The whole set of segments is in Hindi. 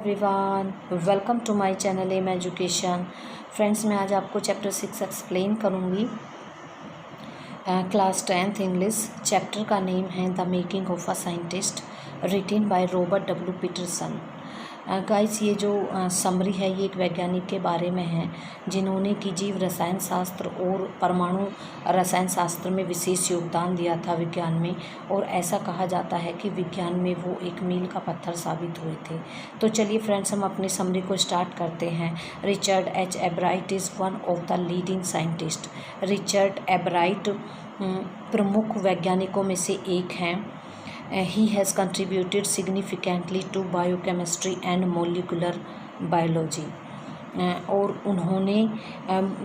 Everyone, welcome to my channel M education. Friends, मैं आज आपको चैप्टर 6 एक्सप्लेन करूँगी। Class 10th English. चैप्टर का नेम है the making of a scientist, written by Robert W Peterson. Guys, ये जो समरी है ये एक वैज्ञानिक के बारे में है जिन्होंने कि जीव रसायन शास्त्र और परमाणु रसायन शास्त्र में विशेष योगदान दिया था विज्ञान में, और ऐसा कहा जाता है कि विज्ञान में वो एक मील का पत्थर साबित हुए थे। तो चलिए फ्रेंड्स, हम अपनी समरी को स्टार्ट करते हैं। Richard H एब्राइट is one of the leading scientist. Richard एब्राइट प्रमुख वैज्ञानिकों में से एक हैं। He has contributed significantly to biochemistry and molecular biology. और उन्होंने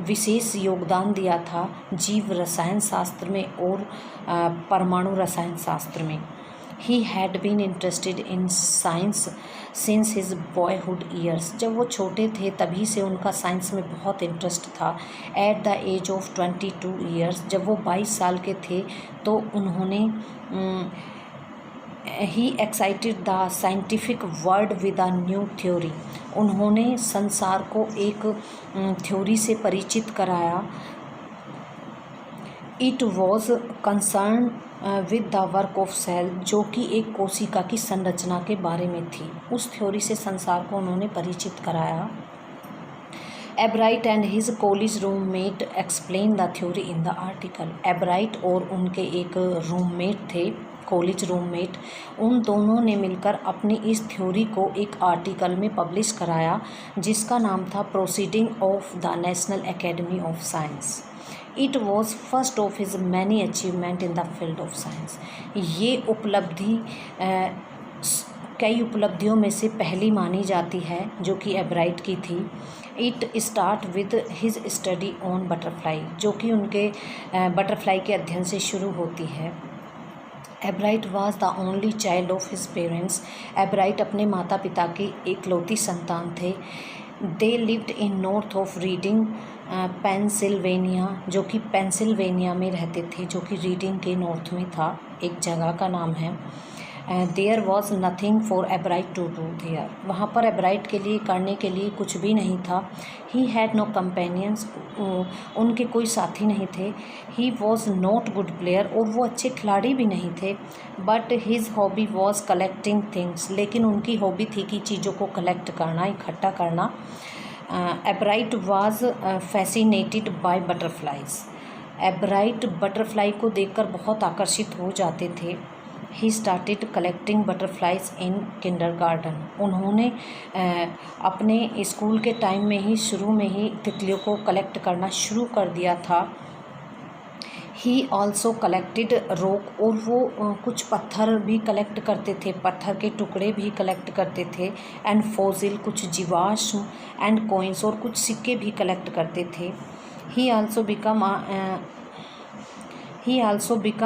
विशेष योगदान दिया था जीव रसायन शास्त्र में और परमाणु रसायन शास्त्र में। He had been interested in science since his boyhood years. जब वो छोटे थे तभी से उनका साइंस में बहुत इंटरेस्ट था। At the age of 22 years, जब वो 22 साल के थे तो उन्होंने ही excited the scientific world with a new theory. उन्होंने संसार को एक थ्योरी से परिचित कराया। It was concern with the work of cell, जो कि एक कोशिका की संरचना के बारे में थी। उस थ्योरी से संसार को उन्होंने परिचित कराया। एब्राइट and his college roommate explain the theory in the article. एब्राइट और उनके एक रूममेट थे, कॉलेज रूममेट, उन दोनों ने मिलकर अपनी इस थ्योरी को एक आर्टिकल में पब्लिश कराया जिसका नाम था proceeding of the national academy of science. It was first of his many achievement in the field of science. ये उपलब्धि कई उपलब्धियों में से पहली मानी जाती है जो कि एब्राइट की थी। It start with his study on butterfly, जो कि उनके बटरफ्लाई के अध्ययन से शुरू होती है। एब्राइट was the only child of his parents. एब्राइट अपने माता पिता की एकलौती संतान थे। They lived in north of reading Pennsylvania, जो कि पेंसिल्वेनिया में रहते थे, जो कि रीडिंग के नॉर्थ में था, एक जगह का नाम है। There was nothing for Ebright to do there. वहाँ पर एब्राइट के लिए करने के लिए कुछ भी नहीं था। ही हैड नो कंपेनियंस, उनके कोई साथी नहीं थे। He was not good player, और वो अच्छे खिलाड़ी भी नहीं थे। But his hobby was collecting things, लेकिन उनकी हॉबी थी कि चीज़ों को कलेक्ट करना, इकट्ठा करना। एब्राइट was fascinated by butterflies. एब्राइट butterfly को देखकर बहुत आकर्षित हो जाते थे। He started collecting butterflies in kindergarten. उन्होंने अपने स्कूल के टाइम में ही, शुरू में ही तितलियों को कलेक्ट करना शुरू कर दिया था। ही ऑल्सो कलेक्टेड रॉक, और वो कुछ पत्थर भी कलेक्ट करते थे, पत्थर के टुकड़े भी कलेक्ट करते थे। एंड फॉसिल, कुछ जीवाश्म, एंड कॉइन्स, और कुछ सिक्के भी कलेक्ट करते थे। He also become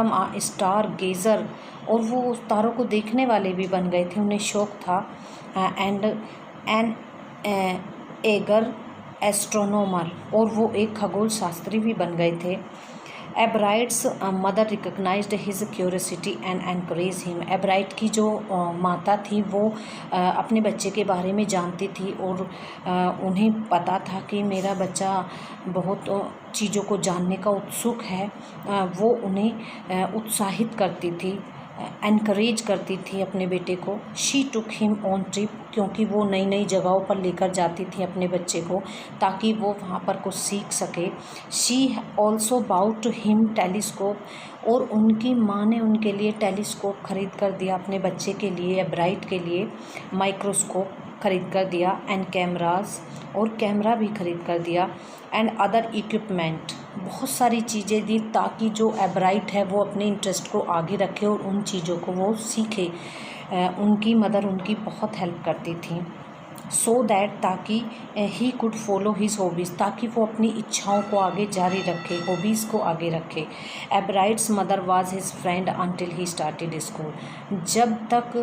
a star gazer, और वो तारों को देखने वाले भी बन गए थे, उन्हें शौक था। एंड एन एगर एस्ट्रोनॉमर, और वो एक खगोल शास्त्री भी बन गए थे। Ebright's mother recognized his curiosity and encourage him. Ebright की जो माता थी वो अपने बच्चे के बारे में जानती थी, और उन्हें पता था कि मेरा बच्चा बहुत चीज़ों को जानने का उत्सुक है। वो उन्हें उत्साहित करती थी, एनकरेज करती थी अपने बेटे को। She took him on trip, क्योंकि वो नई नई जगहों पर लेकर जाती थी अपने बच्चे को ताकि वो वहाँ पर कुछ सीख सके। She also bought him telescope, और उनकी माँ ने उनके लिए टेलीस्कोप खरीद कर दिया अपने बच्चे के लिए, एब्राइट के लिए माइक्रोस्कोप खरीद कर दिया। एंड कैमराज, और कैमरा भी खरीद कर दिया। एंड अदर इक्विपमेंट, बहुत सारी चीज़ें दी ताकि जो एब्राइट है वो अपने इंटरेस्ट को आगे रखे और उन चीज़ों को वो सीखे। उनकी मदर उनकी बहुत हेल्प करती थी। सो दैट, ताकि he could follow his hobbies, ताकि वो अपनी इच्छाओं को आगे जारी रखे, हॉबीज़ को आगे रखे। Ebright's mother was his friend until he started school. जब तक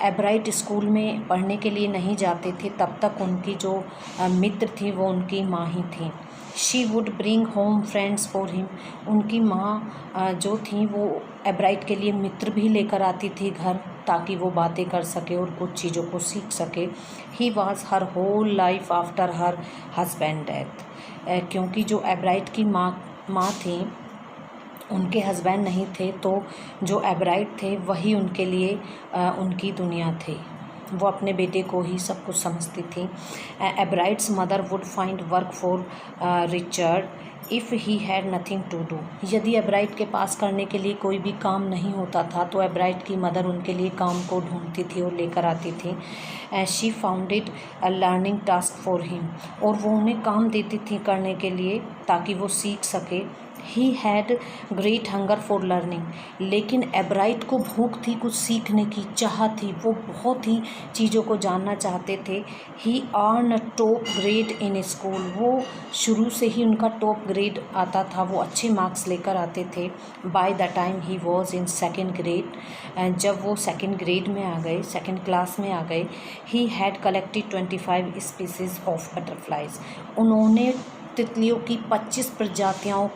एब्राइट स्कूल में पढ़ने के लिए नहीं जाते थे तब तक उनकी जो मित्र थी वो उनकी माँ ही थी। She would bring home friends for him. उनकी माँ जो थी वो एब्राइट के लिए मित्र भी लेकर आती थी घर, ताकि वो बातें कर सके और कुछ चीज़ों को सीख सके। He was her whole life after her husband death, क्योंकि जो एब्राइट की माँ थी, उनके हस्बैंड नहीं थे, तो जो एब्राइट थे वही उनके लिए उनकी दुनिया थी। वो अपने बेटे को ही सब कुछ समझती थी। Ebright's mother would find work for Richard if he had nothing to do. यदि एब्राइट के पास करने के लिए कोई भी काम नहीं होता था तो एब्राइट की मदर उनके लिए काम को ढूंढती थी और लेकर आती थी। She founded a learning task for him, और वो उन्हें काम देती थी करने के लिए ताकि वो सीख सके। He had great hunger for learning, लेकिन एब्राइट को भूख थी, कुछ सीखने की चाह थी, वो बहुत ही चीज़ों को जानना चाहते थे। He earn top grade in school, वो शुरू से ही उनका टॉप ग्रेड आता था, वो अच्छे मार्क्स लेकर आते थे। By the time he was in second grade, जब वो सेकेंड ग्रेड में आ गए, सेकेंड क्लास में आ गए, he had collected 25 species of butterflies. उन्होंने तितलियों की 25 प्रजातियों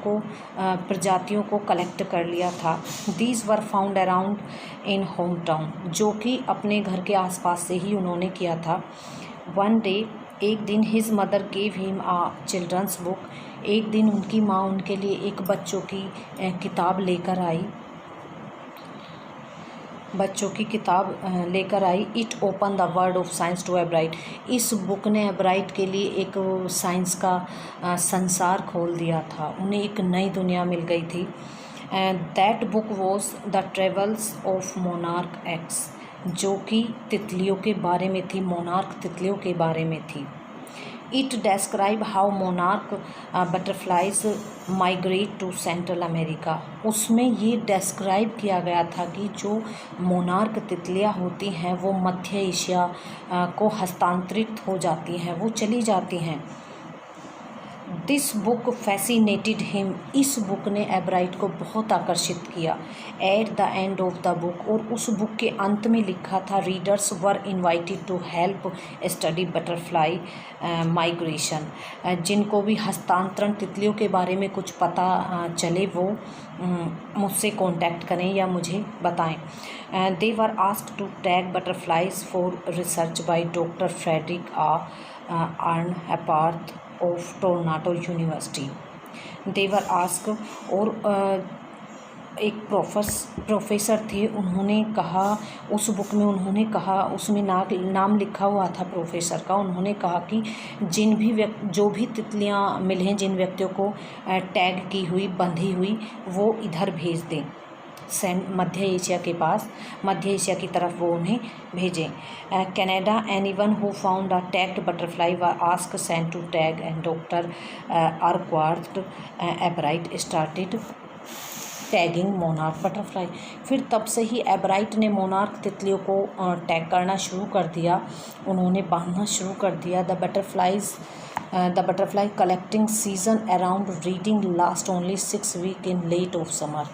को कलेक्ट कर लिया था। These were found around in home town, जो कि अपने घर के आसपास से ही उन्होंने किया था। वन डे, एक दिन, हिज मदर गेव हिम आ चिल्ड्रंस बुक, एक दिन उनकी माँ उनके लिए एक बच्चों की किताब लेकर आई। It open the world of science to Ebright, इस बुक ने एब्राइट के लिए एक साइंस का संसार खोल दिया था, उन्हें एक नई दुनिया मिल गई थी। That book was the travels of monarch x, जो कि तितलियों के बारे में थी, मोनार्क तितलियों के बारे में थी। It describe how monarch butterflies migrate to central America, उसमें ये डिस्क्राइब किया गया था कि जो मोनार्क तितलियाँ होती हैं वो मध्य एशिया को हस्तांतरित हो जाती हैं, वो चली जाती हैं। दिस बुक फैसिनेटेड हिम, इस बुक ने एब्राइट को बहुत आकर्षित किया। At the end of the book, और उस बुक के अंत में लिखा था, readers were invited to help study butterfly migration, जिनको भी हस्तांतरण तितलियों के बारे में कुछ पता चले वो मुझसे कांटेक्ट करें या मुझे बताएं। They were asked to tag butterflies for research by doctor Frederick Urquhart of Toronto university. They were ask, और एक प्रोफेसर थे, उन्होंने कहा, उस बुक में उन्होंने कहा, उसमें नाम लिखा हुआ था प्रोफेसर का, उन्होंने कहा कि जो भी तितलियां मिलें, जिन व्यक्तियों को टैग की हुई, बंधी हुई, वो इधर भेज दें, मध्य एशिया के पास, मध्य एशिया की तरफ वो उन्हें भेजें। Canada, anyone who found a tagged butterfly were ask sent to tag, and doctor Urquhart Ebright started tagging monarch butterfly. फिर तब से ही एब्राइट ने मोनार्क तितलियों को टैग करना शुरू कर दिया, उन्होंने बांधना शुरू कर दिया। The butterfly collecting season around reading last only 6 week in late of summer.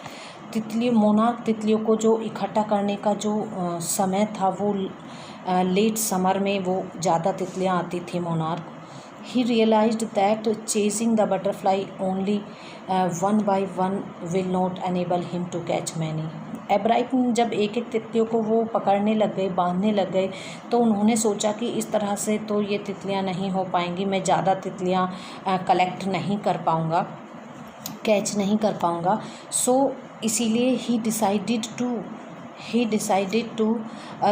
Monarch तितलियों को जो इकट्ठा करने का जो समय था वो लेट समर में वो ज़्यादा तितलियाँ आती थी monarch. He realized that chasing the butterfly only one by one will not enable him to catch many. Ebright जब एक एक तितलियों को वो पकड़ने लग गए, बांधने लग गए, तो उन्होंने सोचा कि इस तरह से तो ये तितलियाँ नहीं हो पाएंगी, मैं ज़्यादा तितलियाँ कलेक्ट नहीं कर पाऊँगा, कैच नहीं कर पाऊँगा। सो इसीलिए ही decided to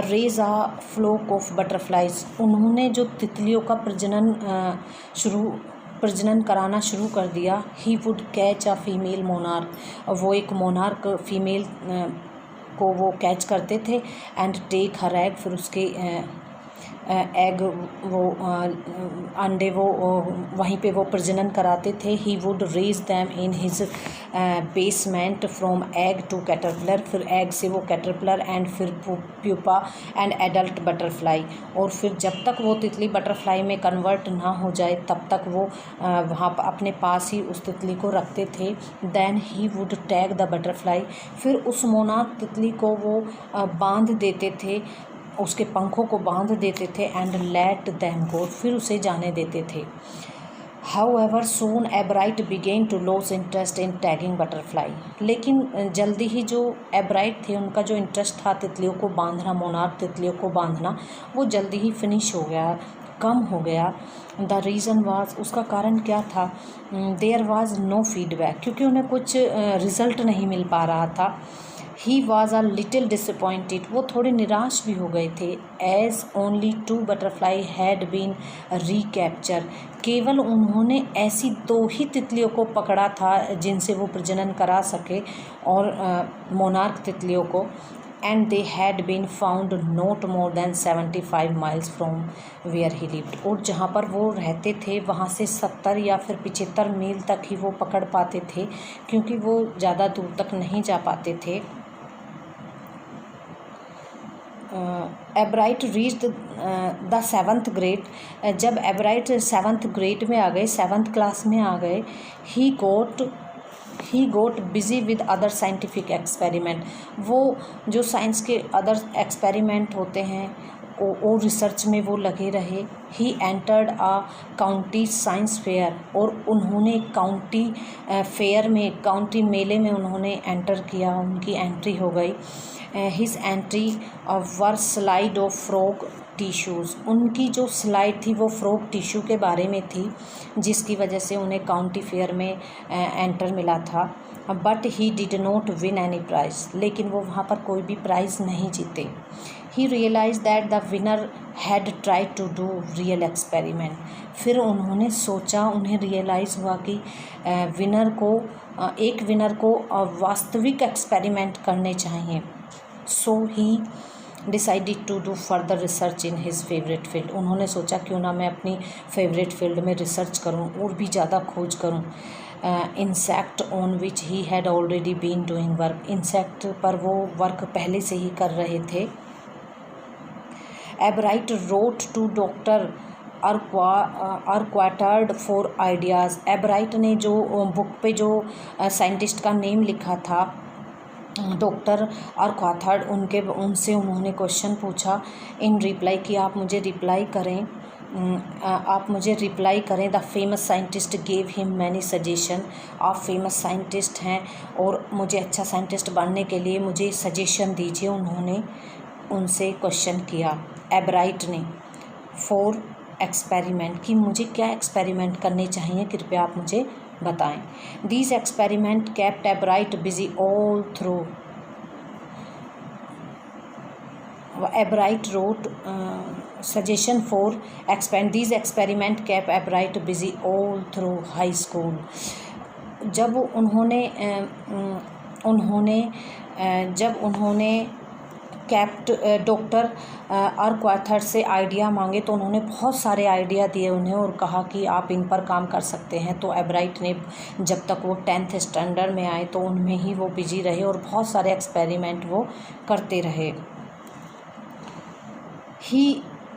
raise a flock of butterflies. उन्होंने जो तितलियों का प्रजनन कराना शुरू कर दिया। He would catch a female monarch, वो एक मोनार्क फीमेल को वो कैच करते थे, एंड टेक हर एग, फिर उसके एग वो अंडे वो वहीं पे वो प्रजनन कराते थे। He would raise them in his basement from egg to caterpillar, फिर एग से वो कैटरपिलर, एंड फिर प्यूपा एंड एडल्ट बटरफ्लाई, और फिर जब तक वो तितली बटरफ्लाई में कन्वर्ट ना हो जाए तब तक वो वहाँ पर अपने पास ही उस तितली को रखते थे। Then he would tag the butterfly, फिर उस मोनार्क तितली को वो बांध देते थे, उसके पंखों को बांध देते थे, एंड लेट दैम गो, फिर उसे जाने देते थे। However, soon Ebright began to lose interest in tagging butterfly. लेकिन जल्दी ही जो एब्राइट थे उनका जो इंटरेस्ट था तितलियों को बांधना, मोनार्क तितलियों को बांधना, वो जल्दी ही फिनिश हो गया, कम हो गया। द रीज़न वाज, उसका कारण क्या था? देयर वाज नो फीडबैक, क्योंकि उन्हें कुछ रिज़ल्ट नहीं मिल पा रहा था। He was a little disappointed, वो थोड़े निराश भी हो गए थे। As only 2 butterfly had been recapture, केवल उन्होंने ऐसी 2 ही तितलियों को पकड़ा था जिनसे वो प्रजनन करा सके, और मोनार्क तितलियों को। And they had been found not more than 75 miles from where he lived, और जहाँ पर वो रहते थे वहाँ से 70 या फिर 75 मील तक ही वो पकड़ पाते थे, क्योंकि वो ज़्यादा दूर तक नहीं जा पाते थे। एब्राइट रीच्ड द 7th ग्रेड, जब एब्राइट 7th ग्रेड में आ गए, 7th क्लास में आ गए, he got busy with other scientific experiment, वो जो साइंस के अदर एक्सपेरिमेंट होते हैं वो रिसर्च में वो लगे रहे। He entered a county science fair, और उन्होंने काउंटी फेयर में, काउंटी मेले में उन्होंने एंटर किया, उनकी एंट्री हो गई। His entry were slide of frog tissues, उनकी जो स्लाइड थी वो फ्रॉग टिश्यू के बारे में थी, जिसकी वजह से उन्हें काउंटी फेयर में एंटर मिला था। But he did not win any prize, लेकिन वो वहाँ पर कोई भी प्राइज़ नहीं जीते। He realize that the winner had tried to do real experiment, फिर उन्होंने सोचा, उन्हें रियलाइज़ हुआ कि एक विनर को वास्तविक एक्सपेरिमेंट करने चाहिए। So he decided to do further research in his favourite field, उन्होंने सोचा क्यों ना मैं अपनी फेवरेट फील्ड में रिसर्च करूं और भी ज़्यादा खोज करूं। Insect on which he had already been doing work, insect पर वो वर्क पहले से ही कर रहे थे। Ebright wrote to doctor Urquhart for ideas, Ebright ने जो बुक पे जो साइंटिस्ट का नेम लिखा था डॉक्टर अर्क्वाटर्ड, उनसे उन्होंने क्वेश्चन पूछा इन रिप्लाई कि आप मुझे रिप्लाई करें। The famous scientist gave him many suggestion, आप फेमस साइंटिस्ट हैं और मुझे अच्छा साइंटिस्ट बनने के लिए मुझे सजेशन दीजिए, उन्होंने उनसे क्वेश्चन किया एब्राइट ने। फॉर एक्सपेरिमेंट, कि मुझे क्या एक्सपेरिमेंट करने चाहिए, कृपया आप मुझे बताएं। These experiment kept Ebright busy all through. Ebright wrote suggestion for expand, these experiment kept Ebright busy all through high school. जब उन्होंने डॉक्टर अर्क्वाटर्ड से आइडिया मांगे तो उन्होंने बहुत सारे आइडिया दिए उन्हें और कहा कि आप इन पर काम कर सकते हैं। तो एब्राइट ने जब तक वो 10th स्टैंडर्ड में आए तो उनमें ही वो बिजी रहे और बहुत सारे एक्सपेरिमेंट वो करते रहे।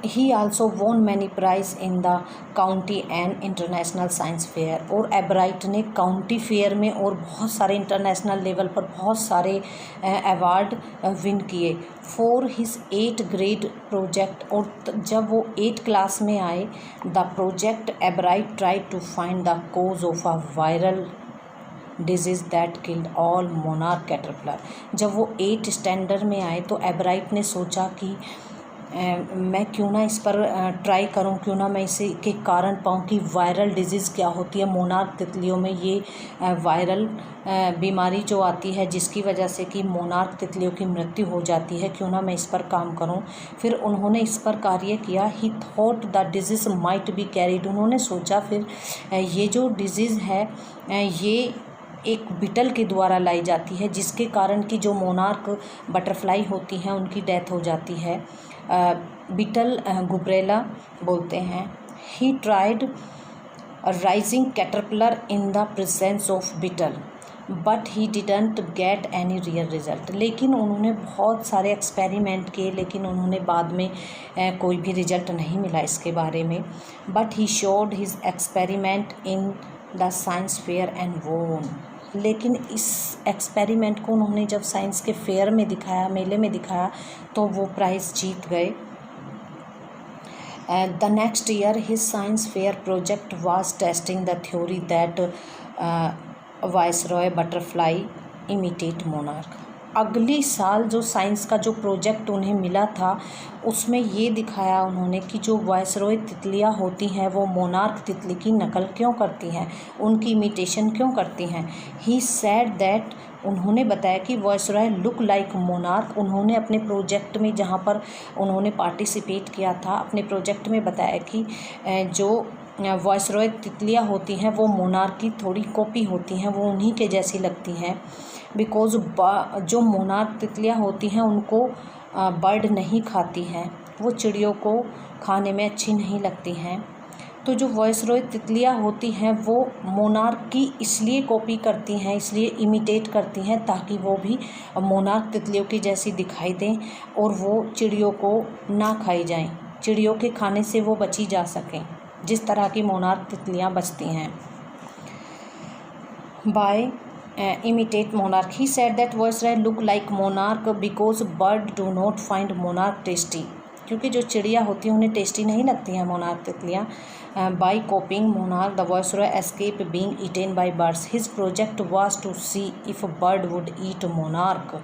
He also won many prize in the county and international science fair, और एब्राइट ने काउंटी फेयर में और बहुत सारे इंटरनेशनल लेवल पर बहुत सारे अवार्ड विन किए। For his 8th grade project, और जब वो 8th क्लास में आए, the project Ebright tried to find the cause of a viral disease that killed all monarch caterpillar. जब वो 8th स्टैंडर्ड में आए तो एब्राइट ने सोचा कि मैं क्यों ना इस पर ट्राई करूं, क्यों ना मैं इसे के कारण पाऊं कि वायरल डिजीज़ क्या होती है। मोनार्क तितलियों में ये वायरल बीमारी जो आती है जिसकी वजह से कि मोनार्क तितलियों की मृत्यु हो जाती है, क्यों ना मैं इस पर काम करूं। फिर उन्होंने इस पर कार्य किया। ही thought the disease might be carried, उन्होंने सोचा फिर ये जो डिजीज़ है ये एक बीटल के द्वारा लाई जाती है, जिसके कारण कि जो मोनार्क बटरफ्लाई होती हैं उनकी डेथ हो जाती है। बीटल गुब्रेला बोलते हैं। He tried raising caterpillar in the presence of beetle but he didn't get any real result, लेकिन उन्होंने बहुत सारे एक्सपेरिमेंट किए लेकिन उन्होंने बाद में कोई भी रिजल्ट नहीं मिला इसके बारे में। But he showed his experiment in the science fair and वोन, लेकिन इस एक्सपेरिमेंट को उन्होंने जब साइंस के फेयर में दिखाया, मेले में दिखाया, तो वो प्राइज़ जीत गए। The next year, his science fair project was testing the theory that viceroy butterfly imitate monarch. अगली साल जो साइंस का जो प्रोजेक्ट उन्हें मिला था उसमें ये दिखाया उन्होंने कि जो वायसरॉय तितलियाँ होती हैं वो मोनार्क तितली की नकल क्यों करती हैं, उनकी इमिटेशन क्यों करती हैं। ही सेड दैट, उन्होंने बताया कि वायसरॉय लुक लाइक मोनार्क। उन्होंने अपने प्रोजेक्ट में, जहाँ पर उन्होंने पार्टिसिपेट किया था, अपने प्रोजेक्ट में बताया कि जो वायसरॉय तितलियाँ होती हैं वो मोनार्क की थोड़ी कॉपी होती हैं, वो उन्हीं के जैसी लगती हैं। बिकॉज़ जो मोनार्क तितलियाँ होती हैं उनको बर्ड नहीं खाती हैं, वो चिड़ियों को खाने में अच्छी नहीं लगती हैं। तो जो वायसरॉय तितलियाँ होती हैं वो मोनार्क की इसलिए कॉपी करती हैं, इसलिए इमिटेट करती हैं ताकि वो भी मोनार्क तितलियों की जैसी दिखाई दें और वो चिड़ियों को ना खाई जाएं, चिड़ियों के खाने से वो बची जा सकें जिस तरह की मोनार्क तितलियाँ बचती हैं। By imitate monarch, he said that viceroy look like monarch because bird do not find monarch tasty, क्योंकि जो चिड़िया होती हैं उन्हें टेस्टी नहीं लगती हैं मोनार्क तितलियाँ। By copying monarch the viceroy escape being eaten by birds, his project was to see if bird would eat monarch.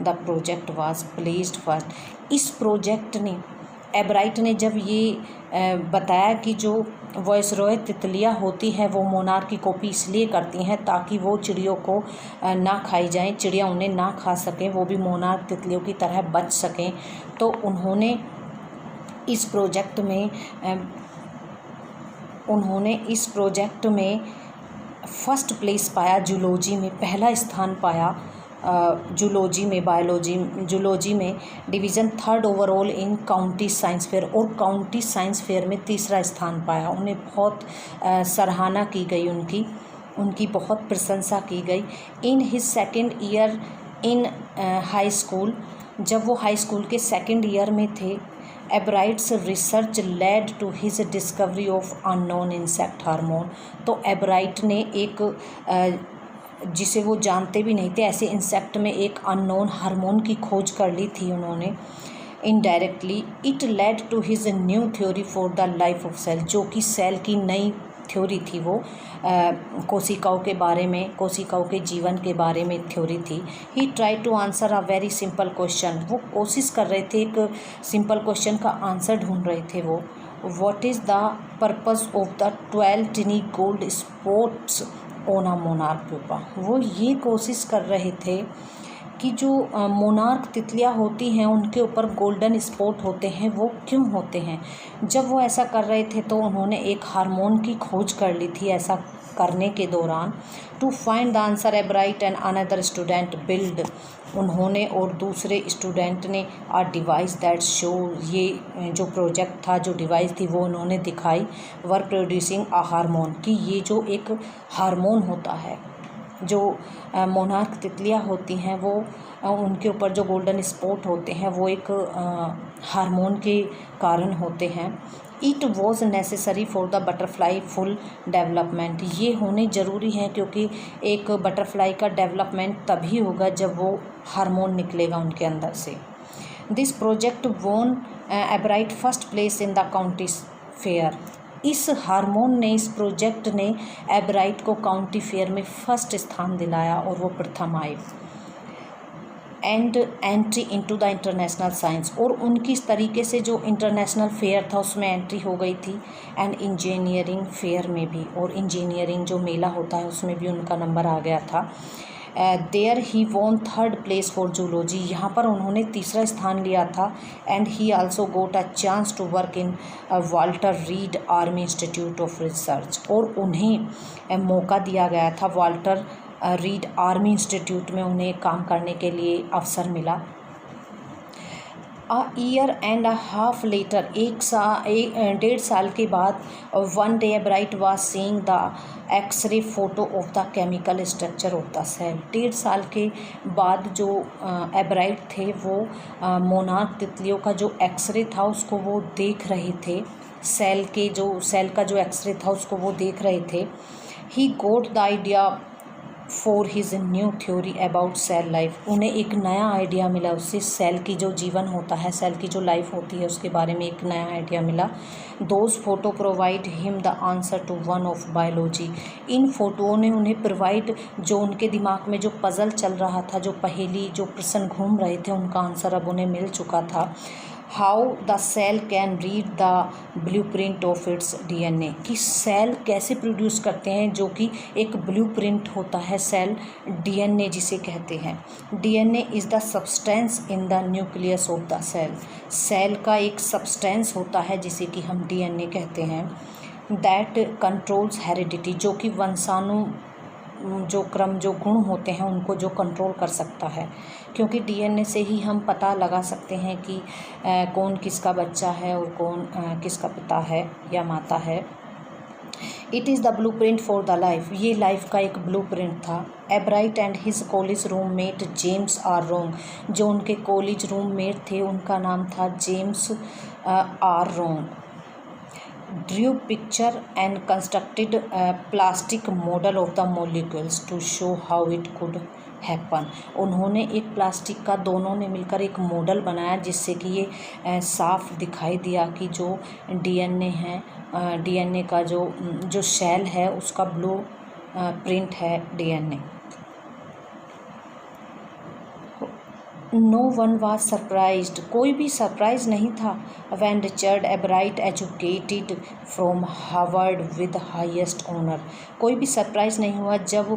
The project was placed first. इस प्रोजेक्ट ने, एब्राइट ने जब ये बताया कि जो वायसरॉय तितलियाँ होती हैं वो मोनार्क की कॉपी इसलिए करती हैं ताकि वो चिड़ियों को ना खाई जाएं, चिड़िया उन्हें ना खा सकें, वो भी मोनार्क तितलियों की तरह बच सकें, तो उन्होंने इस प्रोजेक्ट में फर्स्ट प्लेस पाया, जूलॉजी में पहला स्थान पाया, जूलॉजी में डिवीज़न 3rd ओवरऑल इन काउंटी साइंस फेयर, और काउंटी साइंस फेयर में 3रा स्थान पाया। उन्हें बहुत सराहना की गई, उनकी बहुत प्रशंसा की गई। In his second year in high school, जब वो हाई स्कूल के 2nd ईयर में थे, Ebright's research led to his discovery of unknown insect hormone. तो एब्राइट ने एक जिसे वो जानते भी नहीं थे, ऐसे इंसेक्ट में एक अननोन हार्मोन की खोज कर ली थी उन्होंने। Indirectly it led to his new theory for the life of cell, जो कि सेल की नई थ्योरी थी, वो कोशिकाओं के बारे में, कोशिकाओं के जीवन के बारे में थ्योरी थी। He try to answer a very simple question, वो कोशिश कर रहे थे, एक सिंपल क्वेश्चन का आंसर ढूंढ रहे थे वो। What is the purpose of the 12 टिनी gold spots on a monarch pupa. वो ये कोशिश कर रहे थे कि जो मोनार्क तितलियाँ होती हैं उनके ऊपर गोल्डन स्पॉट होते हैं, वो क्यों होते हैं। जब वो ऐसा कर रहे थे तो उन्होंने एक हार्मोन की खोज कर ली थी। ऐसा करने के दौरान to find the answer Ebright and another student build, उन्होंने और दूसरे स्टूडेंट ने आ डिवाइस दैट शो, ये जो प्रोजेक्ट था, जो डिवाइस थी वो उन्होंने दिखाई, वर प्रोड्यूसिंग आ हार्मोन, कि ये जो एक हार्मोन होता है, जो मोनार्क तितलियाँ होती हैं वो उनके ऊपर जो गोल्डन स्पॉट होते हैं वो एक हार्मोन के कारण होते हैं। It was necessary for the butterfly full development, ये होने ज़रूरी है क्योंकि एक बटरफ्लाई का डेवलपमेंट तभी होगा जब वो हार्मोन निकलेगा उनके अंदर से। This project won Ebright first place in the county fair, इस हार्मोन ने, इस प्रोजेक्ट ने एब्राइट को काउंटी फेयर में फर्स्ट स्थान दिलाया और वो प्रथम आए। And entry into the international science, और उनकी इस तरीके से जो इंटरनेशनल फेयर था उसमें एंट्री हो गई थी। एंड इंजीनियरिंग फेयर में भी, और इंजीनियरिंग जो मेला होता है उसमें भी उनका नंबर आ गया था। There he won 3rd place for zoology, यहाँ पर उन्होंने 3रा स्थान लिया था। And he also got a chance to work in Walter Reed Army Institute of Research, और उन्हें मौका दिया गया था वाल्टर रीड आर्मी इंस्टीट्यूट में उन्हें काम करने के लिए अवसर मिला। Year and a half later, 1.5 साल के बाद, one day Ebright was seeing the X-ray photo of the chemical structure of the cell. 1.5 साल के बाद जो एब्राइट थे वो मोनार्क तितलियों का जो एक्सरे था उसको वो देख रहे थे, सेल का जो एक्सरे था उसको वो देख रहे थे। He got the idea for his new theory about cell life. उन्हें एक नया आइडिया मिला उससे, सेल की जो जीवन होता है, सेल की जो लाइफ होती है उसके बारे में एक नया आइडिया मिला। Those photo provide him the answer to one of biology. इन फोटोओं ने उन्हें प्रोवाइड, जो उनके दिमाग में जो पज़ल चल रहा था, जो पहेली, जो प्रश्न घूम रहे थे, उनका आंसर अब उन्हें मिल चुका था। How the cell can read the blueprint of its DNA, कि सेल कैसे प्रोड्यूस करते हैं, जो कि एक ब्लूप्रिंट होता है सेल, डीएनए जिसे कहते हैं। DNA is the substance in the nucleus of the cell. Cell का एक सब्सटेंस होता है जिसे कि हम डीएनए कहते हैं। दैट कंट्रोल्स हेरिडिटी, जो कि वंशाणु जो क्रम, जो गुण होते हैं उनको जो कंट्रोल कर सकता है, क्योंकि डीएनए से ही हम पता लगा सकते हैं कि कौन किसका बच्चा है और कौन किसका पिता है या माता है। It is the blueprint for the life, ये लाइफ का एक ब्लूप्रिंट था। Ebright and his college roommate James R Wang, जो उनके कॉलेज रूममेट थे उनका नाम था James R Wang. Drew picture and constructed plastic model of the molecules to show how it could happen. उन्होंने एक प्लास्टिक का, दोनों ने मिलकर एक मॉडल बनाया जिससे कि ये साफ दिखाई दिया कि जो डीएनए है, डीएनए का जो सेल है उसका ब्लू प्रिंट है डीएनए। नो वन वाज सरप्राइज्ड, कोई भी सरप्राइज नहीं था। When Richard Ebright educated from Harvard with highest honour, कोई भी सरप्राइज नहीं हुआ जब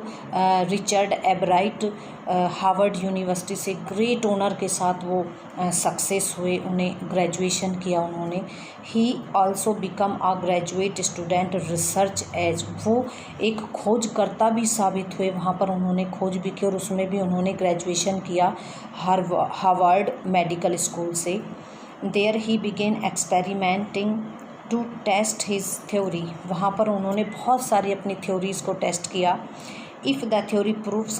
रिचर्ड एब्राइट हार्वर्ड यूनिवर्सिटी से ग्रेट ऑनर के साथ वो सक्सेस हुए, उन्हें ग्रेजुएशन किया उन्होंने। He also become a graduate student research as, वो एक खोजकर्ता भी साबित हुए, वहाँ पर उन्होंने खोज भी की और उसमें भी उन्होंने ग्रेजुएशन किया हार्वर्ड मेडिकल स्कूल से। There he began experimenting to test his theory, वहाँ पर उन्होंने बहुत सारी अपनी थ्योरीज़ को टेस्ट किया। If the theory proves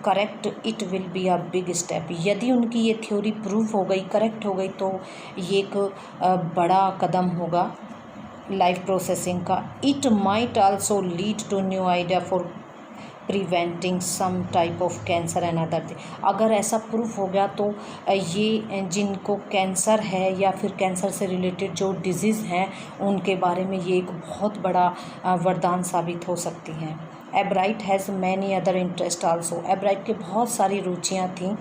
correct it will be a big step, यदि उनकी ये थ्योरी प्रूव हो गई, करेक्ट हो गई, तो ये एक बड़ा कदम होगा लाइफ प्रोसेसिंग का। It might also lead to new idea for preventing some type of cancer and other thing. अगर ऐसा प्रूफ हो गया तो ये जिनको कैंसर है या फिर कैंसर से रिलेटेड जो डिजीज़ हैं उनके बारे में ये एक बहुत बड़ा वरदान साबित हो सकती हैं। Ebright has many other interest also, Ebright के बहुत सारी रुचियाँ थीं।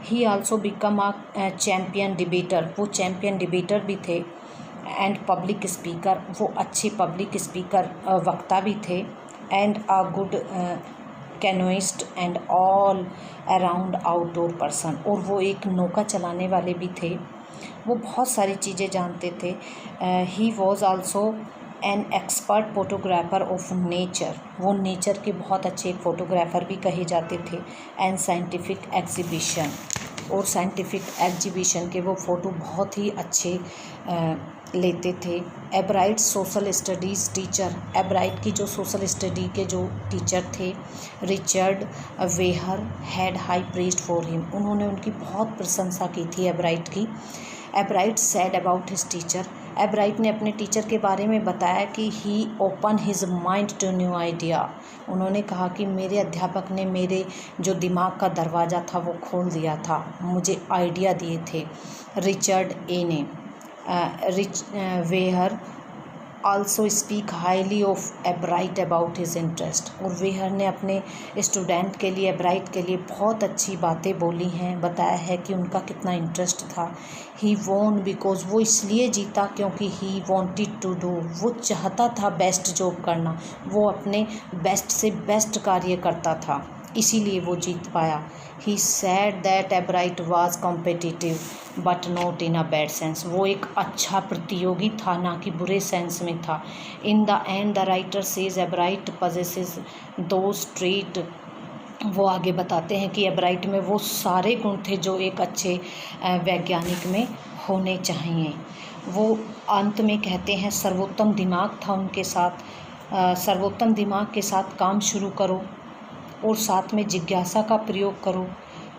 He also become a champion debater, वो चैम्पियन डिबेटर भी थे। एंड पब्लिक स्पीकर, वो अच्छे पब्लिक स्पीकर वक्ता भी थे। And a good canoeist and all around outdoor person, और वो एक नौका चलाने वाले भी थे, वो बहुत सारी चीज़ें जानते थे। He was also an expert photographer of nature, वो नेचर के बहुत अच्छे फोटोग्राफर भी कहे जाते थे। एंड साइंटिफिक एग्जीबिशन, और साइंटिफिक एग्जीबिशन के वो फ़ोटो बहुत ही अच्छे लेते थे। एब्राइट सोशल स्टडीज़ टीचर, एब्राइट की जो सोशल स्टडी के जो टीचर थे Richard वेहर had high praised for him, उन्होंने उनकी बहुत प्रशंसा की थी एब्राइट की। एब्राइट सैड अबाउट हिज टीचर, एब्राइट ने अपने टीचर के बारे में बताया कि he open his mind to new idea, उन्होंने कहा कि मेरे अध्यापक ने मेरे जो दिमाग का दरवाज़ा था वो खोल दिया था, मुझे आइडिया दिए थे। रिचर्ड ए ने वेहर also speak highly of एब्राइट about his interest, और वेहर ने अपने स्टूडेंट के लिए, एब्राइट के लिए बहुत अच्छी बातें बोली हैं, बताया है कि उनका कितना इंटरेस्ट था। ही वॉन बिकॉज, वो इसलिए जीता क्योंकि ही वॉन्टेड टू डू, वो चाहता था बेस्ट जॉब करना, वो अपने बेस्ट से बेस्ट कार्य करता था, इसीलिए वो जीत पाया। He said that Ebright was competitive but not in a bad sense, वो एक अच्छा प्रतियोगी था ना कि बुरे सेंस में था। In the end the writer says Ebright possesses those trait, वो आगे बताते हैं कि एब्राइट में वो सारे गुण थे जो एक अच्छे वैज्ञानिक में होने चाहिए। वो अंत में कहते हैं सर्वोत्तम दिमाग था उनके साथ, सर्वोत्तम दिमाग के साथ काम शुरू करो और साथ में जिज्ञासा का प्रयोग करो,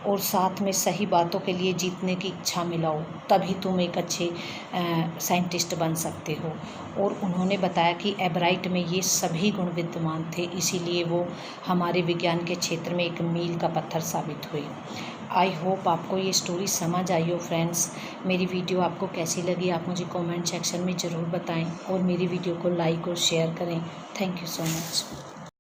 और साथ में सही बातों के लिए जीतने की इच्छा मिलाओ, तभी तुम एक अच्छे साइंटिस्ट बन सकते हो। और उन्होंने बताया कि एबराइट में ये सभी गुण विद्यमान थे, इसीलिए वो हमारे विज्ञान के क्षेत्र में एक मील का पत्थर साबित हुए। आई होप आपको ये स्टोरी समझ आई हो फ्रेंड्स। मेरी वीडियो आपको कैसी लगी आप मुझे कमेंट सेक्शन में ज़रूर बताएं और मेरी वीडियो को लाइक और शेयर करें। Thank you so much.